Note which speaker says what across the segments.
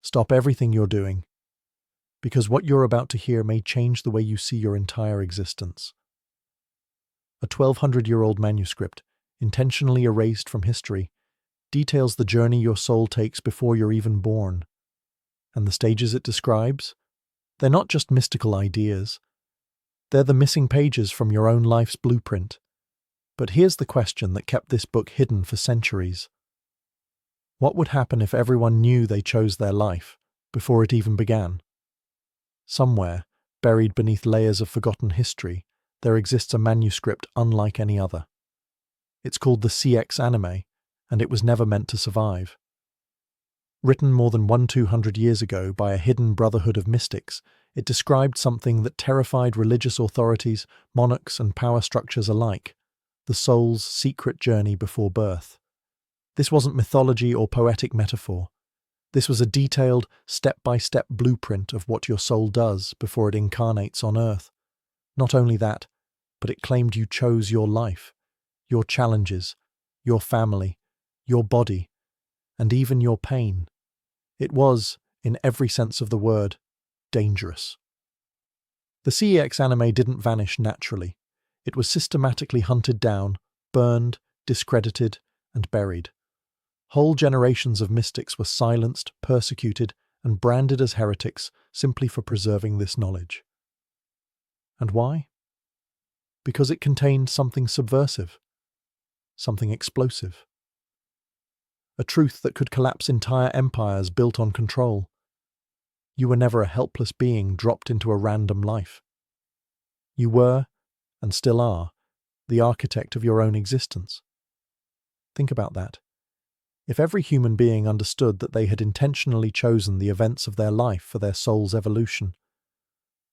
Speaker 1: Stop everything you're doing, because what you're about to hear may change the way you see your entire existence. A 1200-year-old manuscript, intentionally erased from history, details the journey your soul takes before you're even born. And the stages it describes? They're not just mystical ideas. They're the missing pages from your own life's blueprint. But here's the question that kept this book hidden for centuries. What would happen if everyone knew they chose their life before it even began? Somewhere, buried beneath layers of forgotten history, there exists a manuscript unlike any other. It's called the CEX Anime, and it was never meant to survive. Written more than 200 years ago by a hidden brotherhood of mystics, it described something that terrified religious authorities, monarchs, and power structures alike: the soul's secret journey before birth. This wasn't mythology or poetic metaphor. This was a detailed, step-by-step blueprint of what your soul does before it incarnates on Earth. Not only that, but it claimed you chose your life, your challenges, your family, your body, and even your pain. It was, in every sense of the word, dangerous. The CEX Anime didn't vanish naturally. It was systematically hunted down, burned, discredited, and buried. Whole generations of mystics were silenced, persecuted, and branded as heretics simply for preserving this knowledge. And why? Because it contained something subversive, something explosive. A truth that could collapse entire empires built on control. You were never a helpless being dropped into a random life. You were, and still are, the architect of your own existence. Think about that. If every human being understood that they had intentionally chosen the events of their life for their soul's evolution,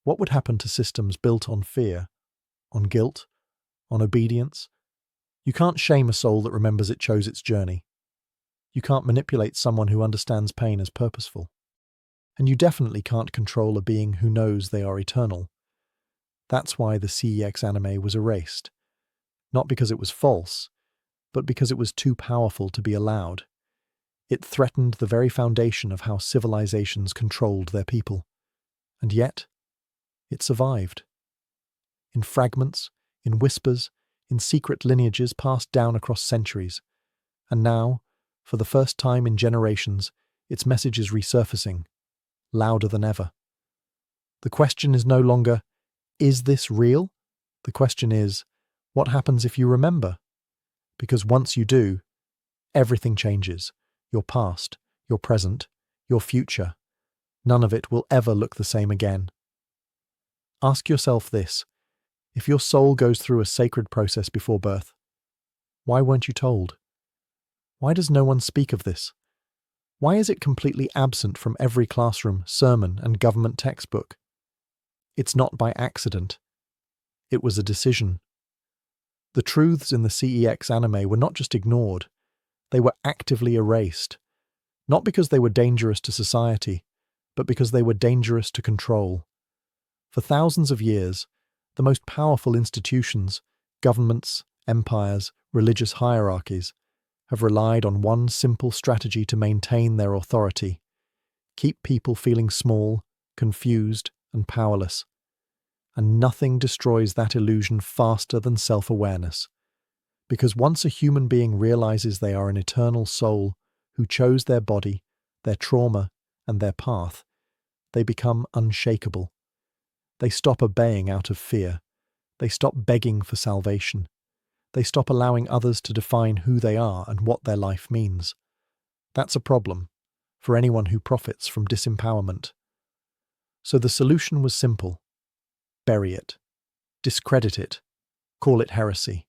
Speaker 1: what would happen to systems built on fear, on guilt, on obedience? You can't shame a soul that remembers it chose its journey. You can't manipulate someone who understands pain as purposeful. And you definitely can't control a being who knows they are eternal. That's why the CEX Anime was erased. Not because it was false, but because it was too powerful to be allowed. It threatened the very foundation of how civilizations controlled their people. And yet, it survived. In fragments, in whispers, in secret lineages passed down across centuries. And now, for the first time in generations, its message is resurfacing, louder than ever. The question is no longer, is this real? The question is, what happens if you remember? Because once you do, everything changes. Your past, your present, your future. None of it will ever look the same again. Ask yourself this: if your soul goes through a sacred process before birth, why weren't you told? Why does no one speak of this? Why is it completely absent from every classroom, sermon, and government textbook? It's not by accident. It was a decision. The truths in the CEX Anime were not just ignored, they were actively erased. Not because they were dangerous to society, but because they were dangerous to control. For thousands of years, the most powerful institutions, governments, empires, religious hierarchies, have relied on one simple strategy to maintain their authority: keep people feeling small, confused, and powerless. And nothing destroys that illusion faster than self-awareness. Because once a human being realizes they are an eternal soul who chose their body, their trauma, and their path, they become unshakable. They stop obeying out of fear. They stop begging for salvation. They stop allowing others to define who they are and what their life means. That's a problem for anyone who profits from disempowerment. So the solution was simple: bury it, discredit it, call it heresy.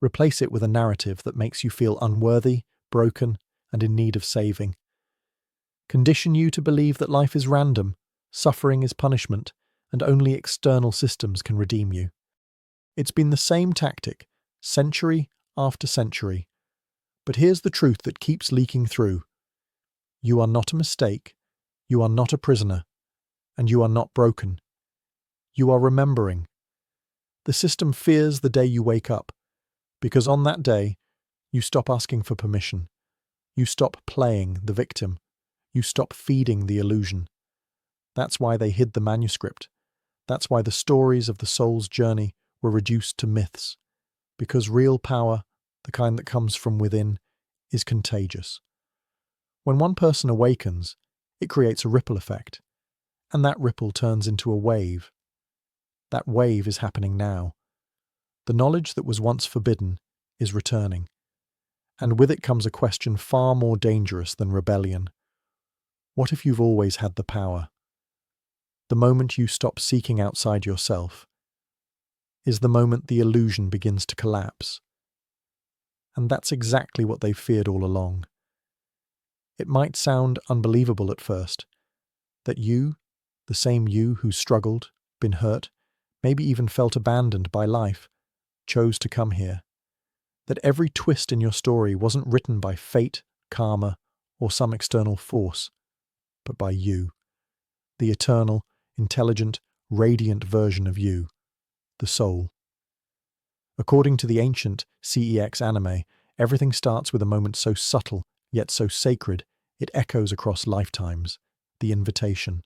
Speaker 1: Replace it with a narrative that makes you feel unworthy, broken, and in need of saving. Condition you to believe that life is random, suffering is punishment, and only external systems can redeem you. It's been the same tactic, century after century. But here's the truth that keeps leaking through. You are not a mistake, you are not a prisoner, and you are not broken. You are remembering. The system fears the day you wake up, because on that day, you stop asking for permission. You stop playing the victim. You stop feeding the illusion. That's why they hid the manuscript. That's why the stories of the soul's journey were reduced to myths. Because real power, the kind that comes from within, is contagious. When one person awakens, it creates a ripple effect, and that ripple turns into a wave. That wave is happening now. The knowledge that was once forbidden is returning, and with it comes a question far more dangerous than rebellion. What if you've always had the power? The moment you stop seeking outside yourself is the moment the illusion begins to collapse. And that's exactly what they feared all along. It might sound unbelievable at first, that you, the same you who struggled, been hurt, maybe even felt abandoned by life, chose to come here. That every twist in your story wasn't written by fate, karma, or some external force, but by you, the eternal, intelligent, radiant version of you, the soul. According to the ancient CEX Anime, everything starts with a moment so subtle, yet so sacred, it echoes across lifetimes. The invitation,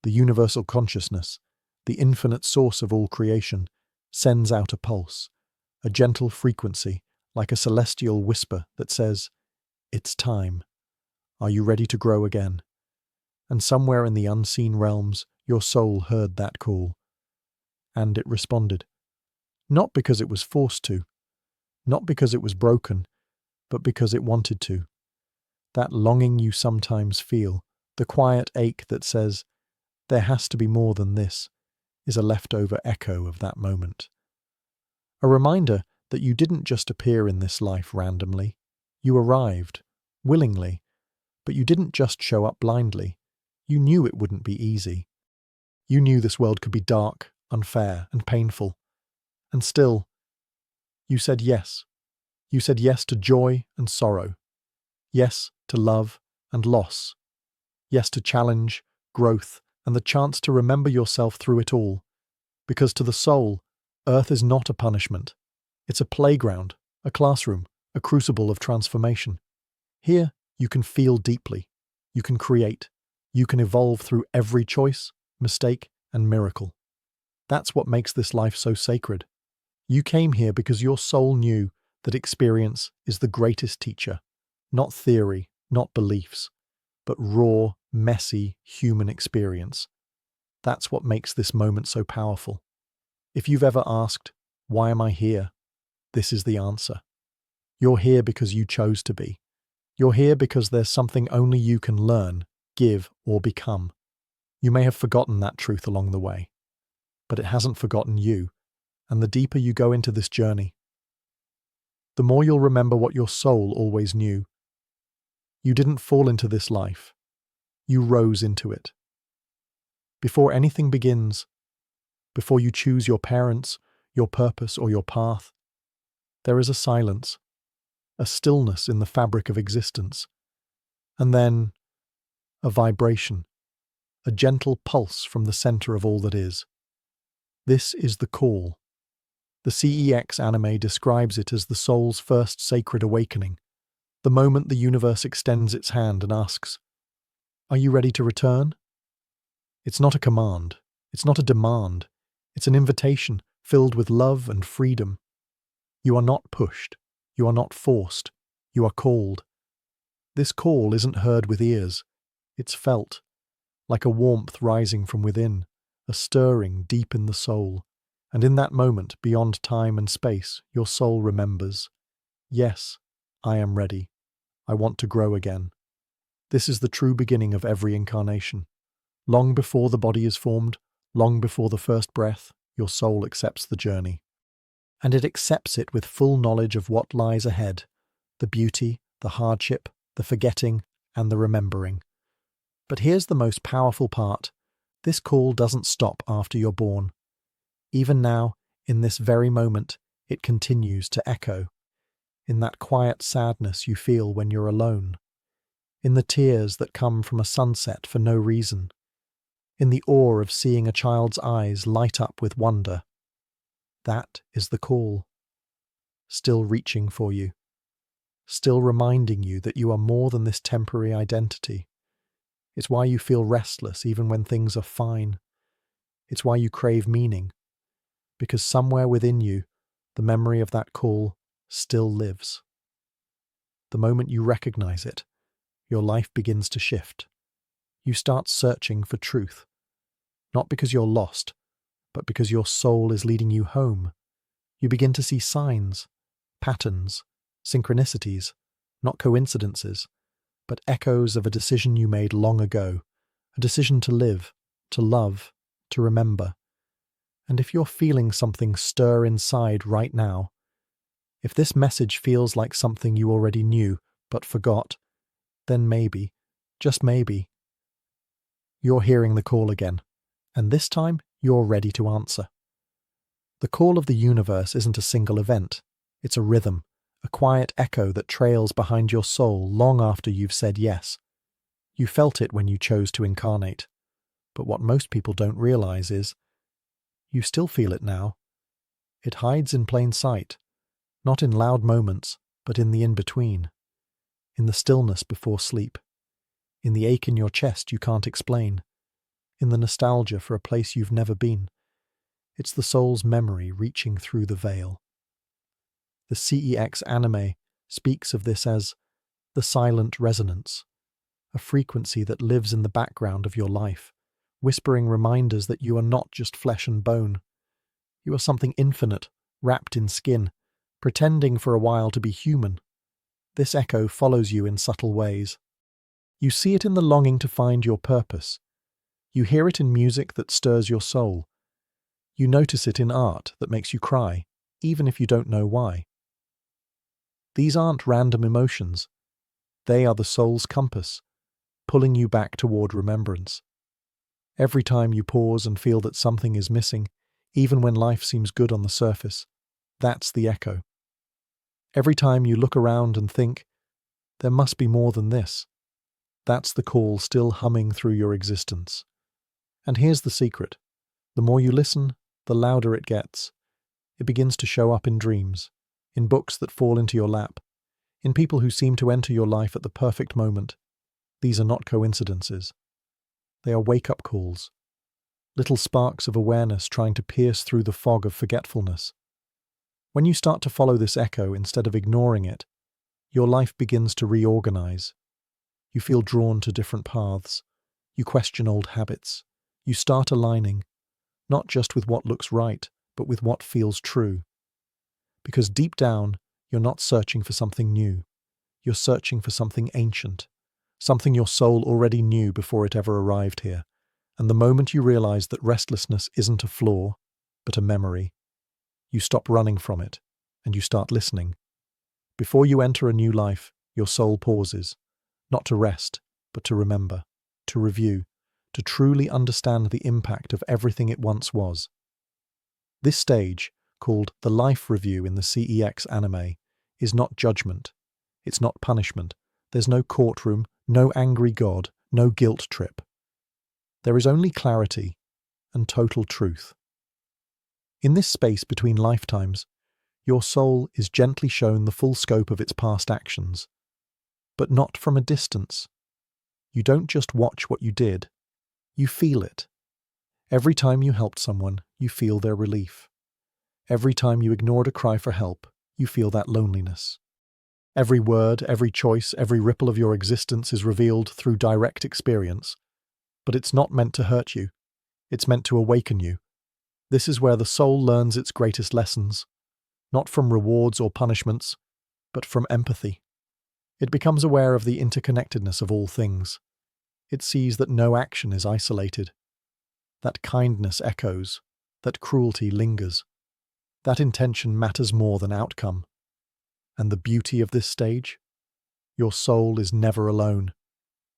Speaker 1: the universal consciousness, the infinite source of all creation, sends out a pulse, a gentle frequency, like a celestial whisper that says, "It's time. Are you ready to grow again?" And somewhere in the unseen realms, your soul heard that call. And it responded. Not because it was forced to, not because it was broken, but because it wanted to. That longing you sometimes feel, the quiet ache that says, "There has to be more than this," is a leftover echo of that moment. A reminder that you didn't just appear in this life randomly. You arrived, willingly, but you didn't just show up blindly. You knew it wouldn't be easy. You knew this world could be dark, unfair, and painful. And still, you said yes. You said yes to joy and sorrow. Yes to love and loss. Yes to challenge, growth, and the chance to remember yourself through it all. Because to the soul, Earth is not a punishment. It's a playground, a classroom, a crucible of transformation. Here, you can feel deeply. You can create. You can evolve through every choice, mistake, and miracle. That's what makes this life so sacred. You came here because your soul knew that experience is the greatest teacher. Not theory, not beliefs, but raw, messy, human experience. That's what makes this moment so powerful. If you've ever asked, "Why am I here?" this is the answer. You're here because you chose to be. You're here because there's something only you can learn, give, or become. You may have forgotten that truth along the way, but it hasn't forgotten you, and the deeper you go into this journey, the more you'll remember what your soul always knew. You didn't fall into this life. You rose into it. Before anything begins, before you choose your parents, your purpose, or your path, there is a silence, a stillness in the fabric of existence, and then a vibration, a gentle pulse from the center of all that is. This is the call. The CEX Anime describes it as the soul's first sacred awakening, the moment the universe extends its hand and asks, "Are you ready to return?" It's not a command. It's not a demand. It's an invitation filled with love and freedom. You are not pushed. You are not forced. You are called. This call isn't heard with ears. It's felt, like a warmth rising from within, a stirring deep in the soul. And in that moment, beyond time and space, your soul remembers, "Yes, I am ready. I want to grow again." This is the true beginning of every incarnation. Long before the body is formed, long before the first breath, your soul accepts the journey. And it accepts it with full knowledge of what lies ahead, the beauty, the hardship, the forgetting, and the remembering. But here's the most powerful part. This call doesn't stop after you're born. Even now, in this very moment, it continues to echo. In that quiet sadness you feel when you're alone. In the tears that come from a sunset for no reason. In the awe of seeing a child's eyes light up with wonder. That is the call. Still reaching for you. Still reminding you that you are more than this temporary identity. It's why you feel restless even when things are fine. It's why you crave meaning, because somewhere within you, the memory of that call still lives. The moment you recognize it, your life begins to shift. You start searching for truth, not because you're lost, but because your soul is leading you home. You begin to see signs, patterns, synchronicities, not coincidences, but echoes of a decision you made long ago, a decision to live, to love, to remember. And if you're feeling something stir inside right now, if this message feels like something you already knew but forgot, then maybe, just maybe, you're hearing the call again, and this time you're ready to answer. The call of the universe isn't a single event, it's a rhythm, a quiet echo that trails behind your soul long after you've said yes. You felt it when you chose to incarnate, but what most people don't realize is, you still feel it now. It hides in plain sight, not in loud moments, but in the in-between, in the stillness before sleep, in the ache in your chest you can't explain, in the nostalgia for a place you've never been. It's the soul's memory reaching through the veil. The CEX Anime speaks of this as the silent resonance, a frequency that lives in the background of your life, whispering reminders that you are not just flesh and bone. You are something infinite, wrapped in skin, pretending for a while to be human. This echo follows you in subtle ways. You see it in the longing to find your purpose. You hear it in music that stirs your soul. You notice it in art that makes you cry, even if you don't know why. These aren't random emotions. They are the soul's compass, pulling you back toward remembrance. Every time you pause and feel that something is missing, even when life seems good on the surface, that's the echo. Every time you look around and think, there must be more than this, that's the call still humming through your existence. And here's the secret. The more you listen, the louder it gets. It begins to show up in dreams, in books that fall into your lap, in people who seem to enter your life at the perfect moment. These are not coincidences. They are wake-up calls, little sparks of awareness trying to pierce through the fog of forgetfulness. When you start to follow this echo instead of ignoring it, your life begins to reorganize. You feel drawn to different paths. You question old habits. You start aligning, not just with what looks right, but with what feels true. Because deep down, you're not searching for something new. You're searching for something ancient, something your soul already knew before it ever arrived here. And the moment you realize that restlessness isn't a flaw, but a memory, you stop running from it, and you start listening. Before you enter a new life, your soul pauses, not to rest, but to remember, to review, to truly understand the impact of everything it once was. This stage, called the life review in the CEX Anime, is not judgment. It's not punishment. There's no courtroom, no angry God, no guilt trip. There is only clarity and total truth. In this space between lifetimes, your soul is gently shown the full scope of its past actions, but not from a distance. You don't just watch what you did, you feel it. Every time you helped someone, you feel their relief. Every time you ignored a cry for help, you feel that loneliness. Every word, every choice, every ripple of your existence is revealed through direct experience. But it's not meant to hurt you. It's meant to awaken you. This is where the soul learns its greatest lessons, not from rewards or punishments, but from empathy. It becomes aware of the interconnectedness of all things. It sees that no action is isolated, that kindness echoes, that cruelty lingers, that intention matters more than outcome. And the beauty of this stage? Your soul is never alone.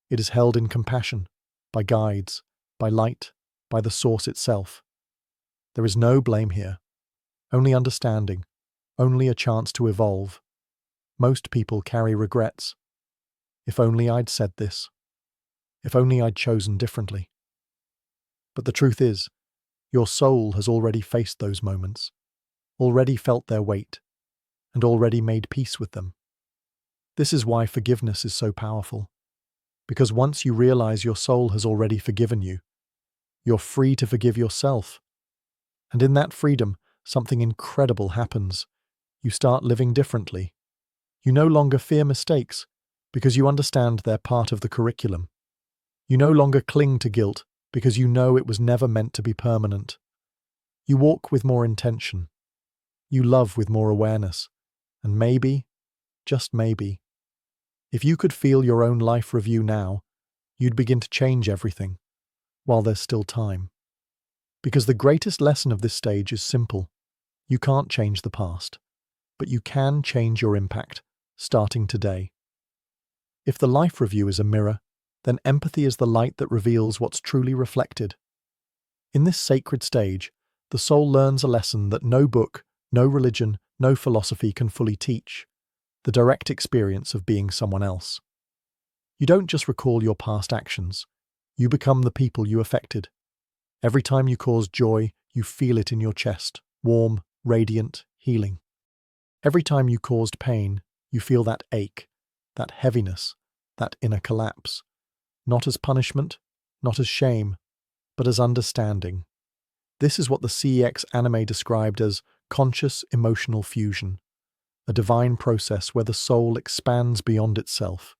Speaker 1: It is held in compassion, by guides, by light, by the source itself. There is no blame here, only understanding, only a chance to evolve. Most people carry regrets. If only I'd said this. If only I'd chosen differently. But the truth is, your soul has already faced those moments, already felt their weight, and already made peace with them. This is why forgiveness is so powerful. Because once you realize your soul has already forgiven you, you're free to forgive yourself. And in that freedom, something incredible happens. You start living differently. You no longer fear mistakes because you understand they're part of the curriculum. You no longer cling to guilt because you know it was never meant to be permanent. You walk with more intention. You love with more awareness. And maybe, just maybe, if you could feel your own life review now, you'd begin to change everything while there's still time. Because the greatest lesson of this stage is simple. You can't change the past, but you can change your impact, starting today. If the life review is a mirror, then empathy is the light that reveals what's truly reflected. In this sacred stage, the soul learns a lesson that no book, no religion, no philosophy can fully teach: the direct experience of being someone else. You don't just recall your past actions, you become the people you affected. Every time you cause joy, you feel it in your chest, warm, radiant, healing. Every time you caused pain, you feel that ache, that heaviness, that inner collapse. Not as punishment, not as shame, but as understanding. This is what the CEX Anime described as conscious emotional fusion, a divine process where the soul expands beyond itself,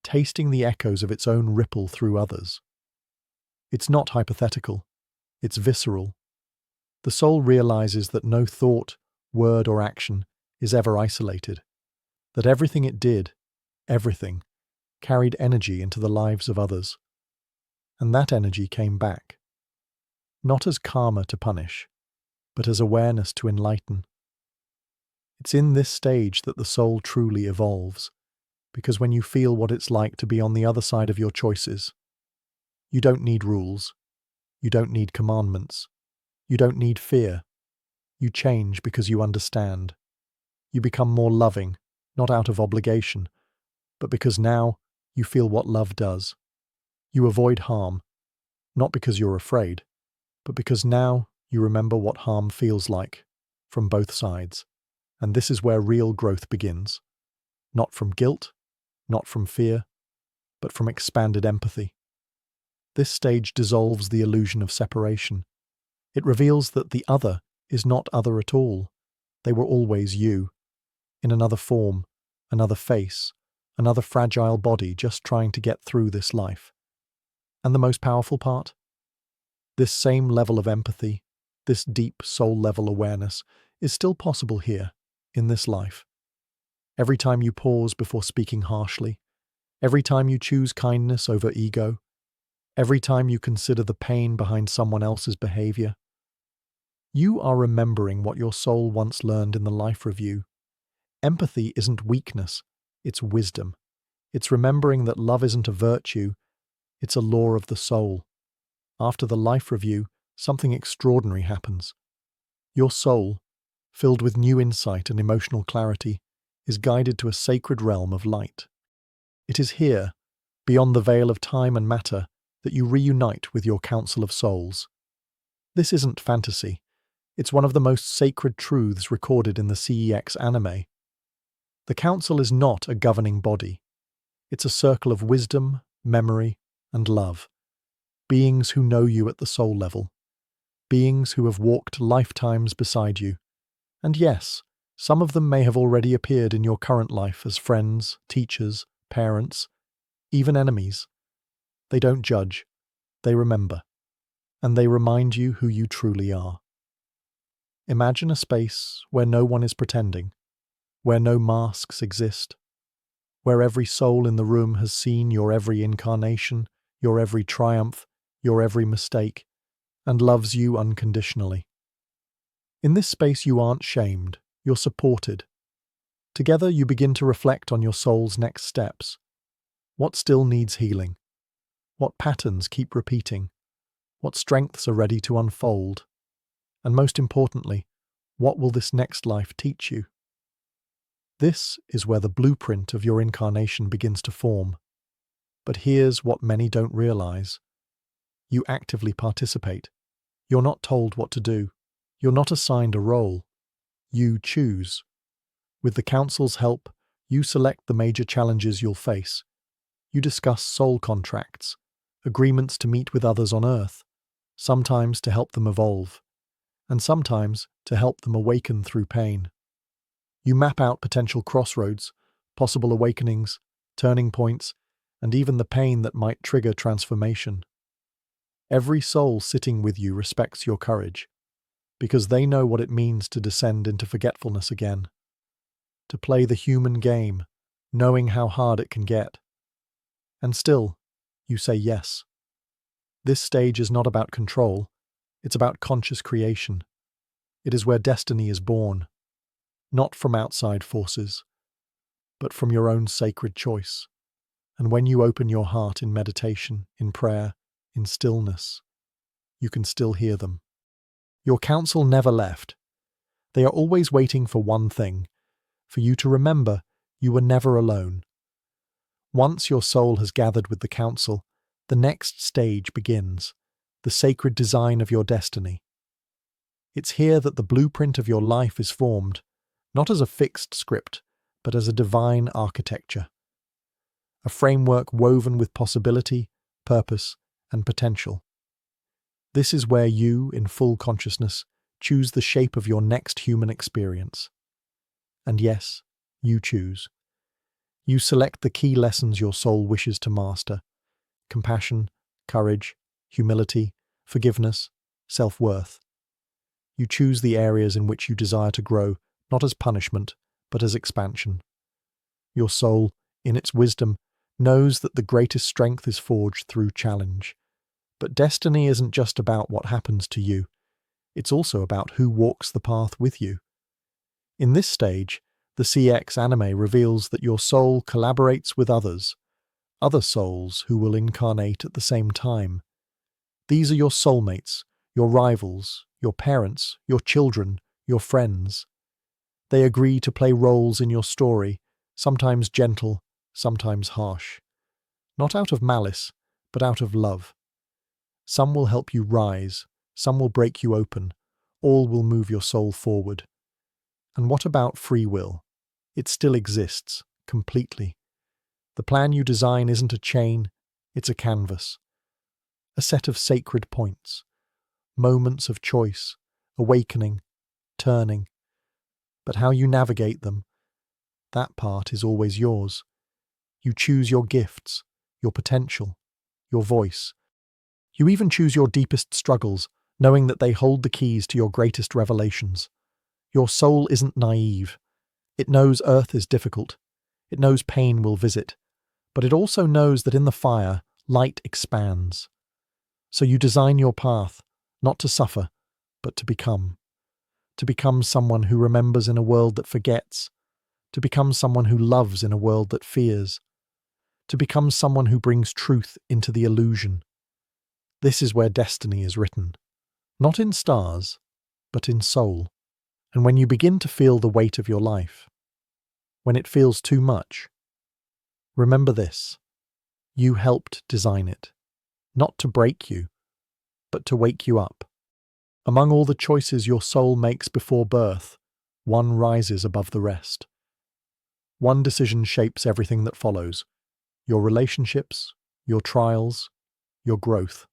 Speaker 1: tasting the echoes of its own ripple through others. It's not hypothetical, it's visceral. The soul realizes that no thought, word, or action is ever isolated, that everything it did, everything, carried energy into the lives of others. And that energy came back, not as karma to punish, but as awareness to enlighten. It's in this stage that the soul truly evolves, because when you feel what it's like to be on the other side of your choices, you don't need rules, you don't need commandments, you don't need fear. You change because you understand. You become more loving, not out of obligation, but because now you feel what love does. You avoid harm, not because you're afraid, but because now you remember what harm feels like, from both sides. And this is where real growth begins. Not from guilt, not from fear, but from expanded empathy. This stage dissolves the illusion of separation. It reveals that the other is not other at all. They were always you, in another form, another face, another fragile body just trying to get through this life. And the most powerful part? This same level of empathy, this deep soul-level awareness, is still possible here, in this life. Every time you pause before speaking harshly, every time you choose kindness over ego, every time you consider the pain behind someone else's behavior, you are remembering what your soul once learned in the life review. Empathy isn't weakness, it's wisdom. It's remembering that love isn't a virtue, it's a law of the soul. After the life review, something extraordinary happens. Your soul, filled with new insight and emotional clarity, is guided to a sacred realm of light. It is here, beyond the veil of time and matter, that you reunite with your council of souls. This isn't fantasy. It's one of the most sacred truths recorded in the CEX Anime. The council is not a governing body. It's a circle of wisdom, memory, and love. Beings who know you at the soul level. Beings who have walked lifetimes beside you. And yes, some of them may have already appeared in your current life as friends, teachers, parents, even enemies. They don't judge. They remember. And they remind you who you truly are. Imagine a space where no one is pretending, where no masks exist, where every soul in the room has seen your every incarnation, your every triumph, your every mistake, and loves you unconditionally. In this space you aren't shamed, you're supported. Together you begin to reflect on your soul's next steps. What still needs healing? What patterns keep repeating? What strengths are ready to unfold? And most importantly, what will this next life teach you? This is where the blueprint of your incarnation begins to form. But here's what many don't realize. You actively participate. You're not told what to do. You're not assigned a role. You choose. With the council's help, you select the major challenges you'll face. You discuss soul contracts, agreements to meet with others on Earth, sometimes to help them evolve, and sometimes to help them awaken through pain. You map out potential crossroads, possible awakenings, turning points, and even the pain that might trigger transformation. Every soul sitting with you respects your courage, because they know what it means to descend into forgetfulness again, to play the human game, knowing how hard it can get. And still, you say yes. This stage is not about control, it's about conscious creation. It is where destiny is born, not from outside forces, but from your own sacred choice. And when you open your heart in meditation, in prayer, in stillness, you can still hear them. Your counsel never left. They are always waiting for one thing, for you to remember you were never alone. Once your soul has gathered with the council, the next stage begins, the sacred design of your destiny. It's here that the blueprint of your life is formed, not as a fixed script, but as a divine architecture. A framework woven with possibility, purpose, and potential. This is where you, in full consciousness, choose the shape of your next human experience. And yes, you choose. You select the key lessons your soul wishes to master: compassion, courage, humility, forgiveness, self-worth. You choose the areas in which you desire to grow, not as punishment, but as expansion. Your soul, in its wisdom, knows that the greatest strength is forged through challenge. But destiny isn't just about what happens to you. It's also about who walks the path with you. In this stage, the CEX Anime reveals that your soul collaborates with others, other souls who will incarnate at the same time. These are your soulmates, your rivals, your parents, your children, your friends. They agree to play roles in your story, sometimes gentle, sometimes harsh. Not out of malice, but out of love. Some will help you rise, some will break you open, all will move your soul forward. And what about free will? It still exists, completely. The plan you design isn't a chain, it's a canvas. A set of sacred points, moments of choice, awakening, turning. But how you navigate them, that part is always yours. You choose your gifts, your potential, your voice. You even choose your deepest struggles, knowing that they hold the keys to your greatest revelations. Your soul isn't naive. It knows Earth is difficult. It knows pain will visit. But it also knows that in the fire, light expands. So you design your path, not to suffer, but to become. To become someone who remembers in a world that forgets. To become someone who loves in a world that fears. To become someone who brings truth into the illusion. This is where destiny is written. Not in stars, but in soul. And when you begin to feel the weight of your life, when it feels too much, remember this: you helped design it, not to break you, but to wake you up. Among all the choices your soul makes before birth, one rises above the rest. One decision shapes everything that follows: your relationships, your trials, your growth.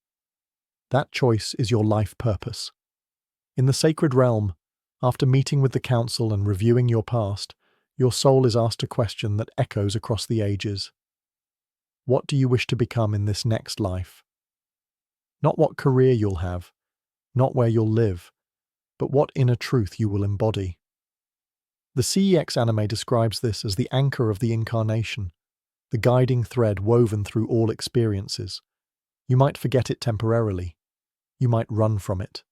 Speaker 1: That choice is your life purpose. In the sacred realm, after meeting with the council and reviewing your past, your soul is asked a question that echoes across the ages. What do you wish to become in this next life? Not what career you'll have, not where you'll live, but what inner truth you will embody. The CEX Anime describes this as the anchor of the incarnation, the guiding thread woven through all experiences. You might forget it temporarily. You might run from it.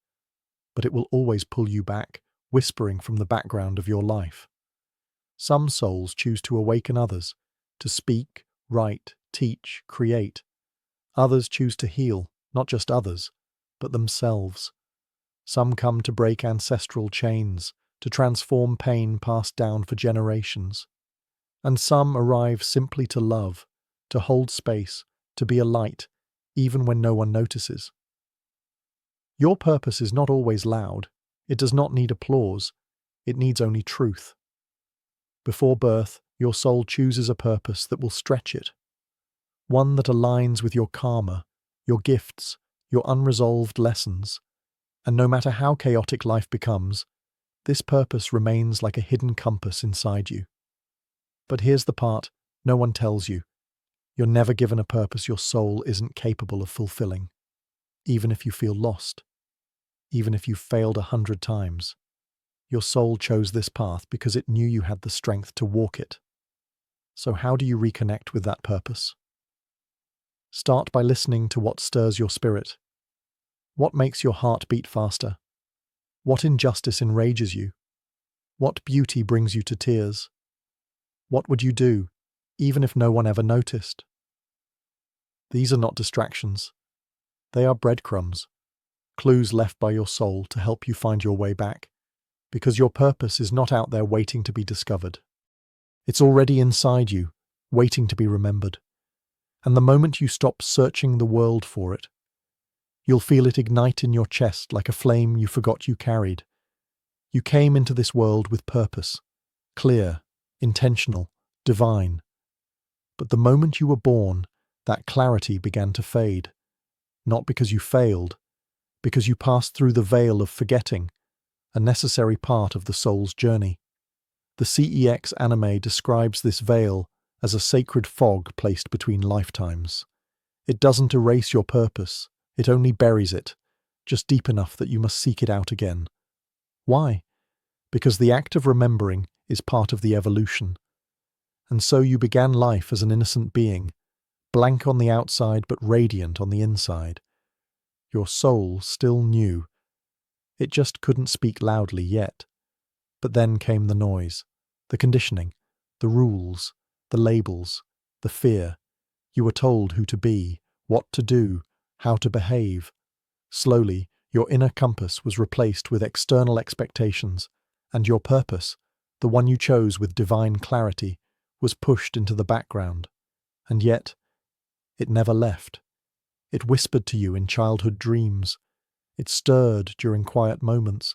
Speaker 1: But it will always pull you back, whispering from the background of your life. Some souls choose to awaken others, to speak, write, teach, create. Others choose to heal, not just others, but themselves. Some come to break ancestral chains, to transform pain passed down for generations. And some arrive simply to love, to hold space, to be a light, even when no one notices. Your purpose is not always loud. It does not need applause. It needs only truth. Before birth, your soul chooses a purpose that will stretch it. one that aligns with your karma, your gifts, your unresolved lessons. And no matter how chaotic life becomes, this purpose remains like a hidden compass inside you. But here's the part no one tells you. You're never given a purpose your soul isn't capable of fulfilling. Even if you feel lost, even if you've failed 100 times, your soul chose this path because it knew you had the strength to walk it. So how do you reconnect with that purpose? Start by listening to what stirs your spirit. What makes your heart beat faster? What injustice enrages you? What beauty brings you to tears? What would you do, even if no one ever noticed? These are not distractions. They are breadcrumbs, clues left by your soul to help you find your way back, because your purpose is not out there waiting to be discovered. It's already inside you, waiting to be remembered. And the moment you stop searching the world for it, you'll feel it ignite in your chest like a flame you forgot you carried. You came into this world with purpose, clear, intentional, divine. But the moment you were born, that clarity began to fade. Not because you failed, because you passed through the veil of forgetting, a necessary part of the soul's journey. The CEX Anime describes this veil as a sacred fog placed between lifetimes. It doesn't erase your purpose, it only buries it, just deep enough that you must seek it out again. Why? Because the act of remembering is part of the evolution. And so you began life as an innocent being, blank on the outside but radiant on the inside. Your soul still knew. It just couldn't speak loudly yet. But then came the noise, the conditioning, the rules, the labels, the fear. You were told who to be, what to do, how to behave. Slowly, your inner compass was replaced with external expectations, and your purpose, the one you chose with divine clarity, was pushed into the background. And yet, it never left. It whispered to you in childhood dreams. It stirred during quiet moments.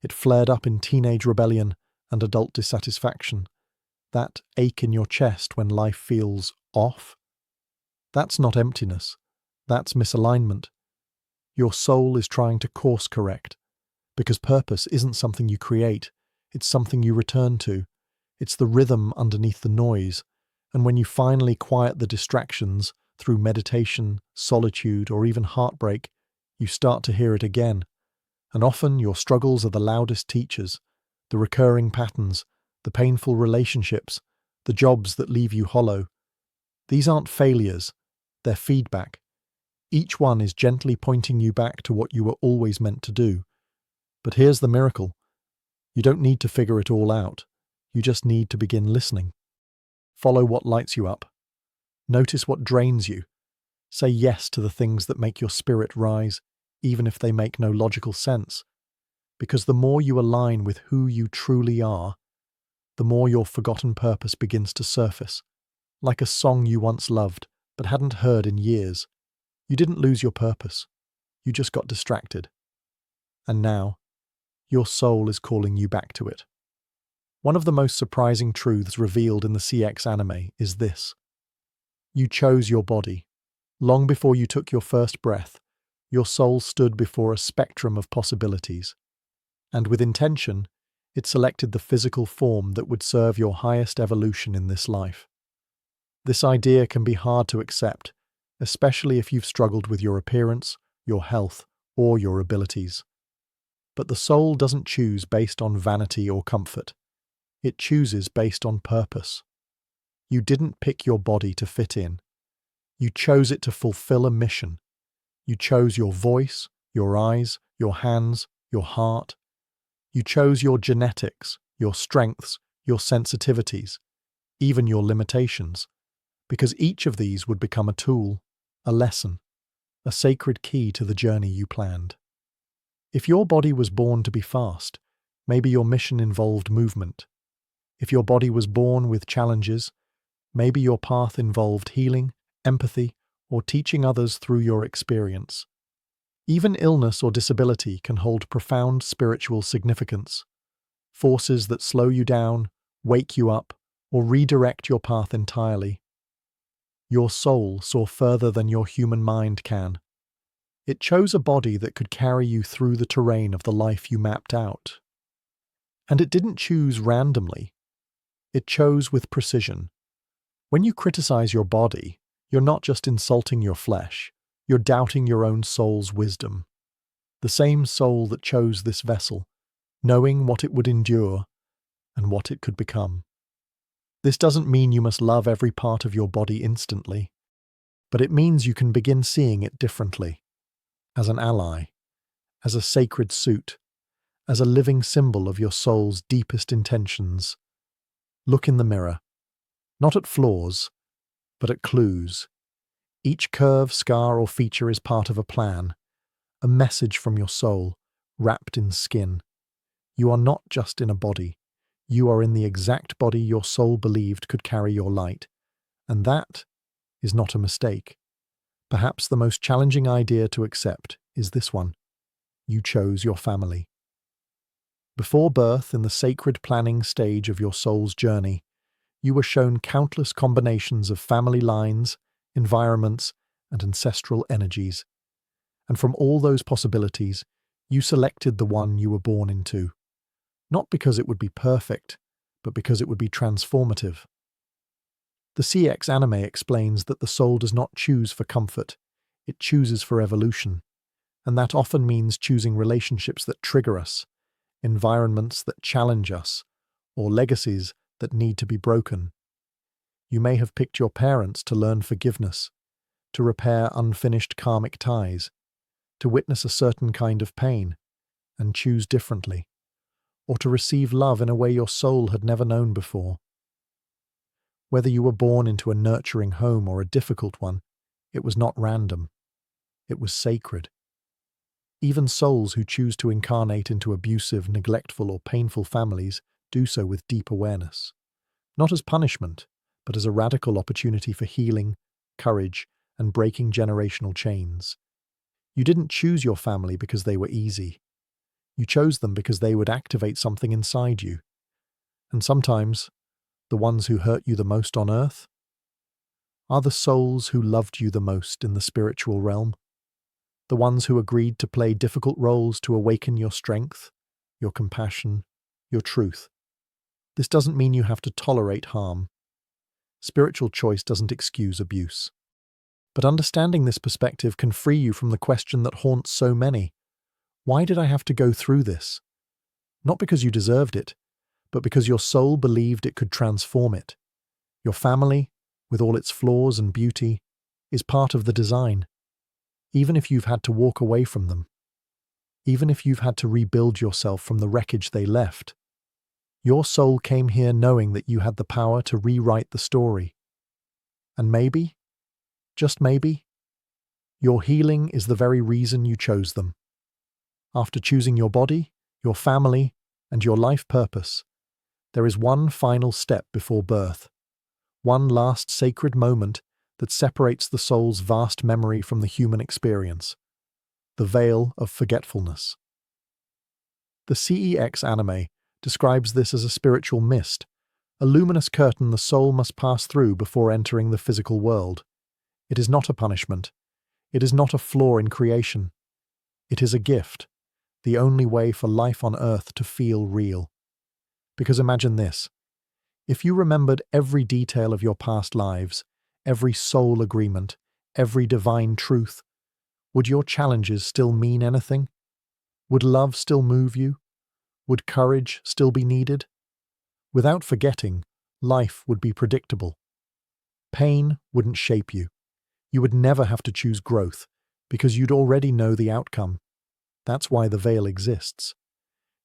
Speaker 1: It flared up in teenage rebellion and adult dissatisfaction. That ache in your chest when life feels off. That's not emptiness. That's misalignment. Your soul is trying to course correct, because purpose isn't something you create, it's something you return to. It's the rhythm underneath the noise, and when you finally quiet the distractions through meditation, solitude, or even heartbreak, you start to hear it again. And often your struggles are the loudest teachers, the recurring patterns, the painful relationships, the jobs that leave you hollow. These aren't failures, they're feedback. Each one is gently pointing you back to what you were always meant to do. But here's the miracle. You don't need to figure it all out. You just need to begin listening. Follow what lights you up. Notice what drains you. Say yes to the things that make your spirit rise, even if they make no logical sense. Because the more you align with who you truly are, the more your forgotten purpose begins to surface, like a song you once loved but hadn't heard in years. You didn't lose your purpose. You just got distracted. And now, your soul is calling you back to it. One of the most surprising truths revealed in the CEX Anime is this. You chose your body. Long before you took your first breath, your soul stood before a spectrum of possibilities. And with intention, it selected the physical form that would serve your highest evolution in this life. This idea can be hard to accept, especially if you've struggled with your appearance, your health, or your abilities. But the soul doesn't choose based on vanity or comfort. It chooses based on purpose. You didn't pick your body to fit in. You chose it to fulfill a mission. You chose your voice, your eyes, your hands, your heart. You chose your genetics, your strengths, your sensitivities, even your limitations, because each of these would become a tool, a lesson, a sacred key to the journey you planned. If your body was born to be fast, maybe your mission involved movement. If your body was born with challenges, maybe your path involved healing, empathy, or teaching others through your experience. Even illness or disability can hold profound spiritual significance, forces that slow you down, wake you up, or redirect your path entirely. Your soul saw further than your human mind can. It chose a body that could carry you through the terrain of the life you mapped out. And it didn't choose randomly. It chose with precision. When you criticize your body, you're not just insulting your flesh, you're doubting your own soul's wisdom. The same soul that chose this vessel, knowing what it would endure and what it could become. This doesn't mean you must love every part of your body instantly, but it means you can begin seeing it differently, as an ally, as a sacred suit, as a living symbol of your soul's deepest intentions. Look in the mirror, not at flaws, but at clues. Each curve, scar, or feature is part of a plan, a message from your soul, wrapped in skin. You are not just in a body. You are in the exact body your soul believed could carry your light. And that is not a mistake. Perhaps the most challenging idea to accept is this one. You chose your family. Before birth, in the sacred planning stage of your soul's journey, you were shown countless combinations of family lines, environments, and ancestral energies. And from all those possibilities, you selected the one you were born into. Not because it would be perfect, but because it would be transformative. The CEX Anime explains that the soul does not choose for comfort, it chooses for evolution. And that often means choosing relationships that trigger us, environments that challenge us, or legacies that need to be broken. You may have picked your parents to learn forgiveness, to repair unfinished karmic ties, to witness a certain kind of pain and choose differently, or to receive love in a way your soul had never known before. Whether you were born into a nurturing home or a difficult one, it was not random. It was sacred. Even souls who choose to incarnate into abusive, neglectful, or painful families do so with deep awareness. Not as punishment, but as a radical opportunity for healing, courage, and breaking generational chains. You didn't choose your family because they were easy. You chose them because they would activate something inside you. And sometimes, the ones who hurt you the most on earth are the souls who loved you the most in the spiritual realm. The ones who agreed to play difficult roles to awaken your strength, your compassion, your truth. This doesn't mean you have to tolerate harm. Spiritual choice doesn't excuse abuse. But understanding this perspective can free you from the question that haunts so many. Why did I have to go through this? Not because you deserved it, but because your soul believed it could transform it. Your family, with all its flaws and beauty, is part of the design. Even if you've had to walk away from them. Even if you've had to rebuild yourself from the wreckage they left. Your soul came here knowing that you had the power to rewrite the story. And maybe, just maybe, your healing is the very reason you chose them. After choosing your body, your family, and your life purpose, there is one final step before birth. One last sacred moment that separates the soul's vast memory from the human experience. The veil of forgetfulness. The CEX Anime describes this as a spiritual mist, a luminous curtain the soul must pass through before entering the physical world. It is not a punishment. It is not a flaw in creation. It is a gift, the only way for life on earth to feel real. Because imagine this. If you remembered every detail of your past lives, every soul agreement, every divine truth, would your challenges still mean anything? Would love still move you? Would courage still be needed? Without forgetting, life would be predictable. Pain wouldn't shape you. You would never have to choose growth, because you'd already know the outcome. That's why the veil exists.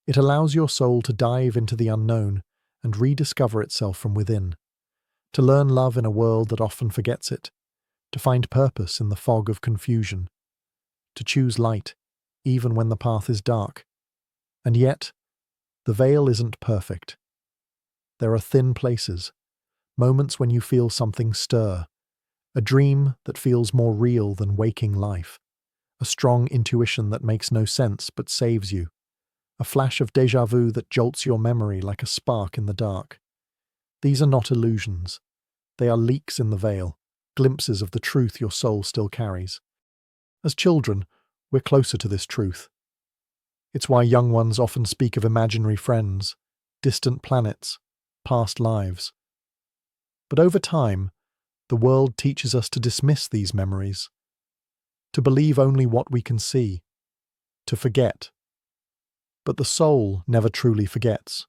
Speaker 1: It allows your soul to dive into the unknown and rediscover itself from within, to learn love in a world that often forgets it, to find purpose in the fog of confusion, to choose light, even when the path is dark. And yet, the veil isn't perfect. There are thin places, moments when you feel something stir, a dream that feels more real than waking life, a strong intuition that makes no sense but saves you, a flash of déjà vu that jolts your memory like a spark in the dark. These are not illusions. They are leaks in the veil, glimpses of the truth your soul still carries. As children, we're closer to this truth. It's why young ones often speak of imaginary friends, distant planets, past lives. But over time, the world teaches us to dismiss these memories, to believe only what we can see, to forget. But the soul never truly forgets.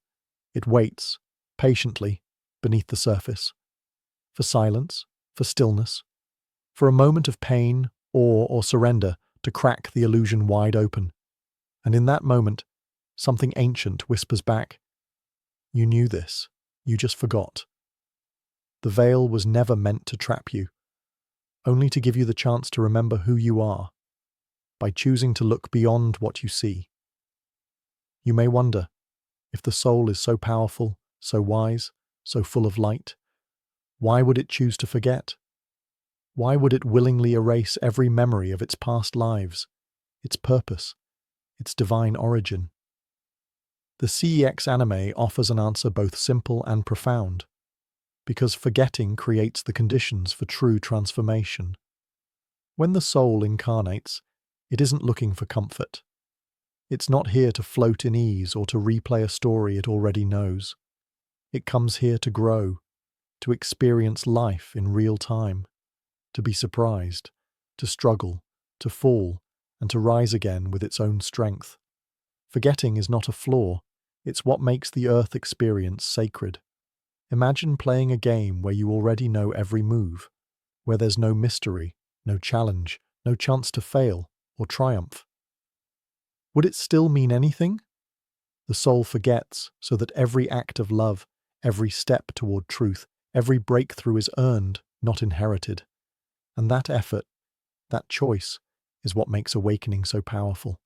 Speaker 1: It waits, patiently, beneath the surface, for silence, for stillness, for a moment of pain, awe, or surrender to crack the illusion wide open. And in that moment, something ancient whispers back, "You knew this, you just forgot." The veil was never meant to trap you, only to give you the chance to remember who you are, by choosing to look beyond what you see. You may wonder, if the soul is so powerful, so wise, so full of light, why would it choose to forget? Why would it willingly erase every memory of its past lives, its purpose, its divine origin? The CEX Anime offers an answer both simple and profound, because forgetting creates the conditions for true transformation. When the soul incarnates, it isn't looking for comfort. It's not here to float in ease or to replay a story it already knows. It comes here to grow, to experience life in real time, to be surprised, to struggle, to fall, and to rise again with its own strength. Forgetting is not a flaw, it's what makes the Earth experience sacred. Imagine playing a game where you already know every move, where there's no mystery, no challenge, no chance to fail or triumph. Would it still mean anything? The soul forgets so that every act of love, every step toward truth, every breakthrough is earned, not inherited. And that effort, that choice, is what makes awakening so powerful.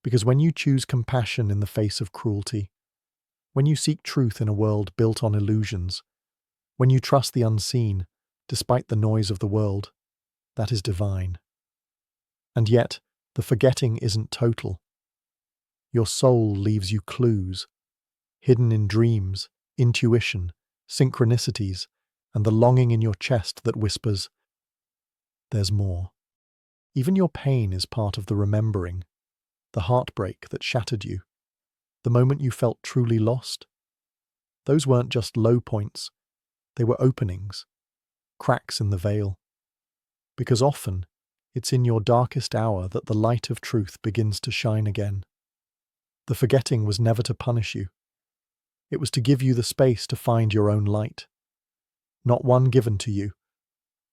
Speaker 1: Because when you choose compassion in the face of cruelty, when you seek truth in a world built on illusions, when you trust the unseen, despite the noise of the world, that is divine. And yet, the forgetting isn't total. Your soul leaves you clues, hidden in dreams, intuition, synchronicities, and the longing in your chest that whispers, "There's more." Even your pain is part of the remembering, the heartbreak that shattered you, the moment you felt truly lost. Those weren't just low points, they were openings, cracks in the veil. Because often, it's in your darkest hour that the light of truth begins to shine again. The forgetting was never to punish you. It was to give you the space to find your own light. Not one given to you,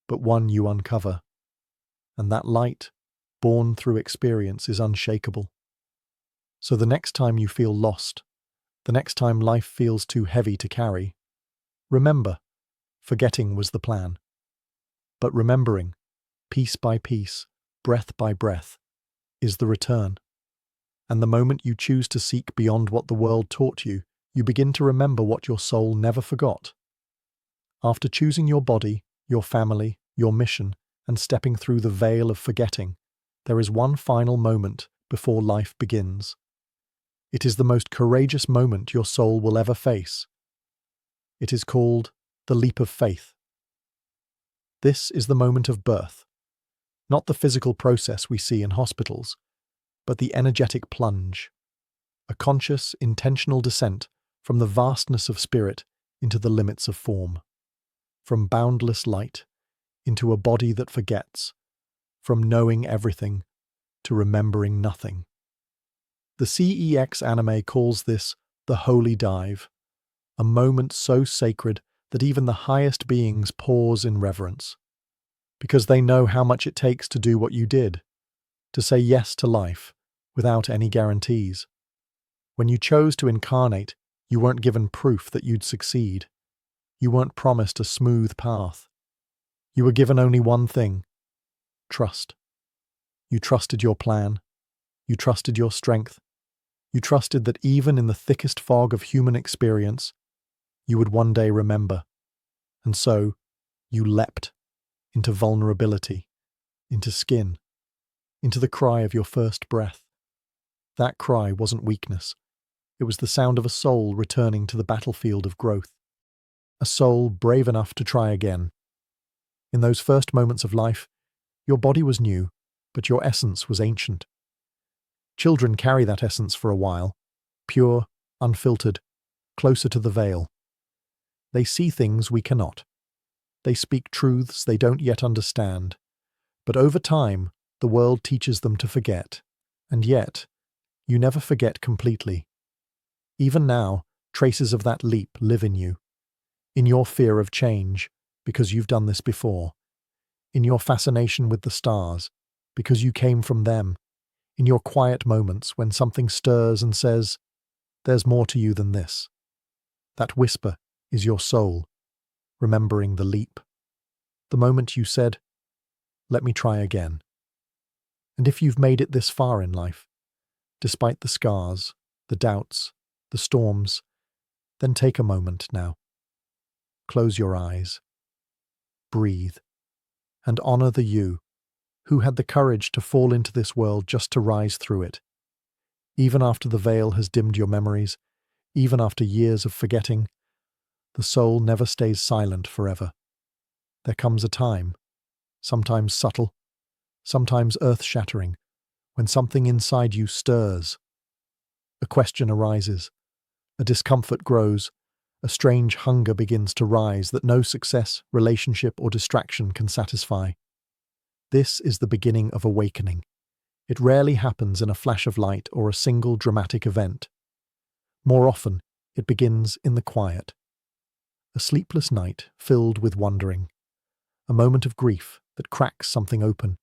Speaker 1: but one you uncover. And that light, born through experience, is unshakable. So the next time you feel lost, the next time life feels too heavy to carry, remember, forgetting was the plan. But remembering, piece by piece, breath by breath, is the return. And the moment you choose to seek beyond what the world taught you, you begin to remember what your soul never forgot. After choosing your body, your family, your mission, and stepping through the veil of forgetting, there is one final moment before life begins. It is the most courageous moment your soul will ever face. It is called the leap of faith. This is the moment of birth, not the physical process we see in hospitals, but the energetic plunge, a conscious, intentional descent from the vastness of spirit into the limits of form, from boundless light into a body that forgets, from knowing everything to remembering nothing. The CEX Anime calls this the holy dive, a moment so sacred that even the highest beings pause in reverence, because they know how much it takes to do what you did, to say yes to life without any guarantees. When you chose to incarnate, you weren't given proof that you'd succeed. You weren't promised a smooth path. You were given only one thing: trust. You trusted your plan. You trusted your strength. You trusted that even in the thickest fog of human experience, you would one day remember. And so, you leapt into vulnerability, into skin, into the cry of your first breath. That cry wasn't weakness. It was the sound of a soul returning to the battlefield of growth. A soul brave enough to try again. In those first moments of life, your body was new, but your essence was ancient. Children carry that essence for a while, pure, unfiltered, closer to the veil. They see things we cannot. They speak truths they don't yet understand. But over time, the world teaches them to forget. And yet, you never forget completely. Even now, traces of that leap live in you. In your fear of change, because you've done this before. In your fascination with the stars, because you came from them. In your quiet moments when something stirs and says, "There's more to you than this." That whisper is your soul, remembering the leap. The moment you said, "Let me try again." And if you've made it this far in life, despite the scars, the doubts, the storms, then take a moment now. Close your eyes. Breathe. And honor the you who had the courage to fall into this world just to rise through it. Even after the veil has dimmed your memories, even after years of forgetting, the soul never stays silent forever. There comes a time, sometimes subtle, sometimes earth-shattering, when something inside you stirs. A question arises, a discomfort grows, a strange hunger begins to rise that no success, relationship, or distraction can satisfy. This is the beginning of awakening. It rarely happens in a flash of light or a single dramatic event. More often, it begins in the quiet. A sleepless night filled with wondering. A moment of grief that cracks something open.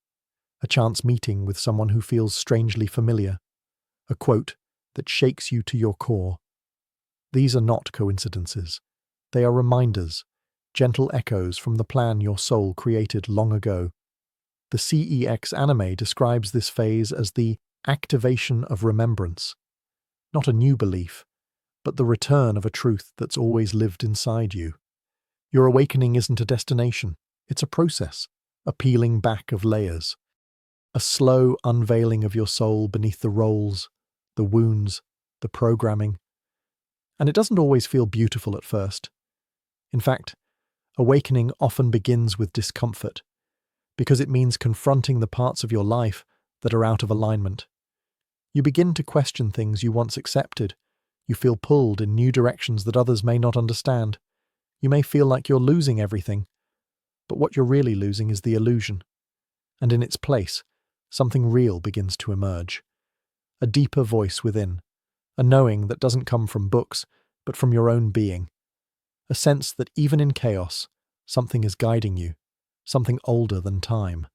Speaker 1: A chance meeting with someone who feels strangely familiar. A quote that shakes you to your core. These are not coincidences. They are reminders, gentle echoes from the plan your soul created long ago. The CEX Anime describes this phase as the activation of remembrance. Not a new belief, but the return of a truth that's always lived inside you. Your awakening isn't a destination, it's a process, a peeling back of layers. A slow unveiling of your soul beneath the roles, the wounds, the programming. And it doesn't always feel beautiful at first. In fact, awakening often begins with discomfort, because it means confronting the parts of your life that are out of alignment. You begin to question things you once accepted. You feel pulled in new directions that others may not understand. You may feel like you're losing everything, but what you're really losing is the illusion. And in its place, something real begins to emerge. A deeper voice within, a knowing that doesn't come from books, but from your own being. A sense that even in chaos, something is guiding you, something older than time.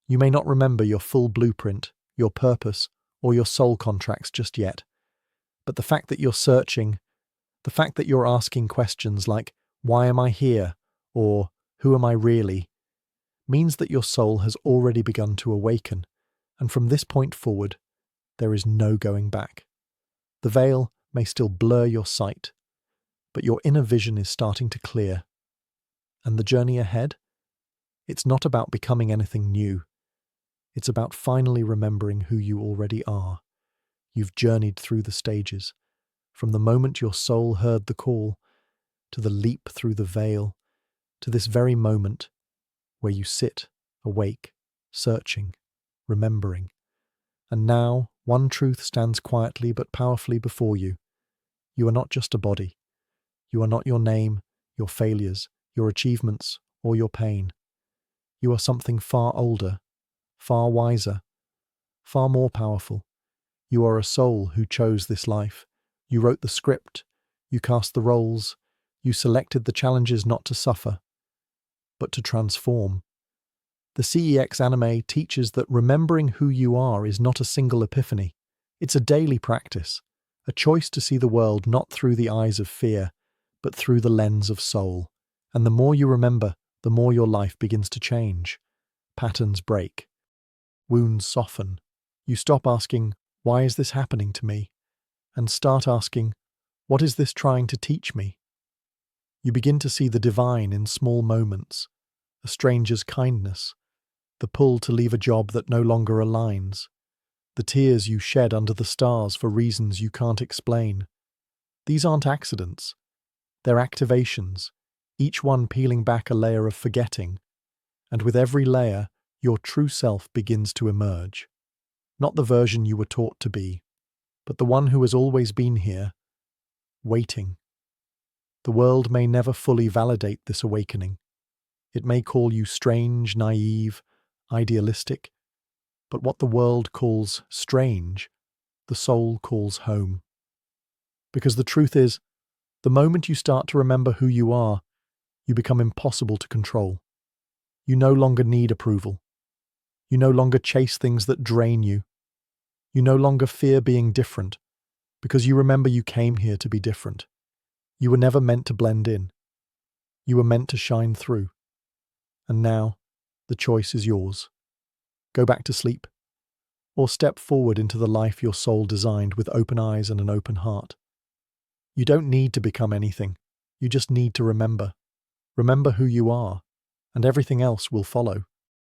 Speaker 1: You may not remember your full blueprint, your purpose, or your soul contracts just yet, but the fact that you're searching, the fact that you're asking questions like, "Why am I here?" or "Who am I really?" means that your soul has already begun to awaken, and from this point forward, there is no going back. The veil may still blur your sight, but your inner vision is starting to clear. And the journey ahead? It's not about becoming anything new. It's about finally remembering who you already are. You've journeyed through the stages, from the moment your soul heard the call, to the leap through the veil, to this very moment where you sit, awake, searching, remembering. And now, one truth stands quietly but powerfully before you. You are not just a body. You are not your name, your failures, your achievements, or your pain. You are something far older, far wiser, far more powerful. You are a soul who chose this life. You wrote the script. You cast the roles. You selected the challenges not to suffer, but to transform. The CEX Anime teaches that remembering who you are is not a single epiphany. It's a daily practice, a choice to see the world not through the eyes of fear, but through the lens of soul. And the more you remember, the more your life begins to change. Patterns break. Wounds soften. You stop asking, "Why is this happening to me?" and start asking, "What is this trying to teach me?" You begin to see the divine in small moments, a stranger's kindness, the pull to leave a job that no longer aligns, the tears you shed under the stars for reasons you can't explain. These aren't accidents. They're activations, each one peeling back a layer of forgetting And with every layer, your true self begins to emerge. Not the version you were taught to be, but the one who has always been here, waiting. The world may never fully validate this awakening. It may call you strange, naive, idealistic, but what the world calls strange, the soul calls home. Because the truth is, the moment you start to remember who you are, you become impossible to control. You no longer need approval. You no longer chase things that drain you. You no longer fear being different, because you remember you came here to be different. You were never meant to blend in. You were meant to shine through. And now, the choice is yours. Go back to sleep, or step forward into the life your soul designed with open eyes and an open heart. You don't need to become anything. You just need to remember. Remember who you are, and everything else will follow.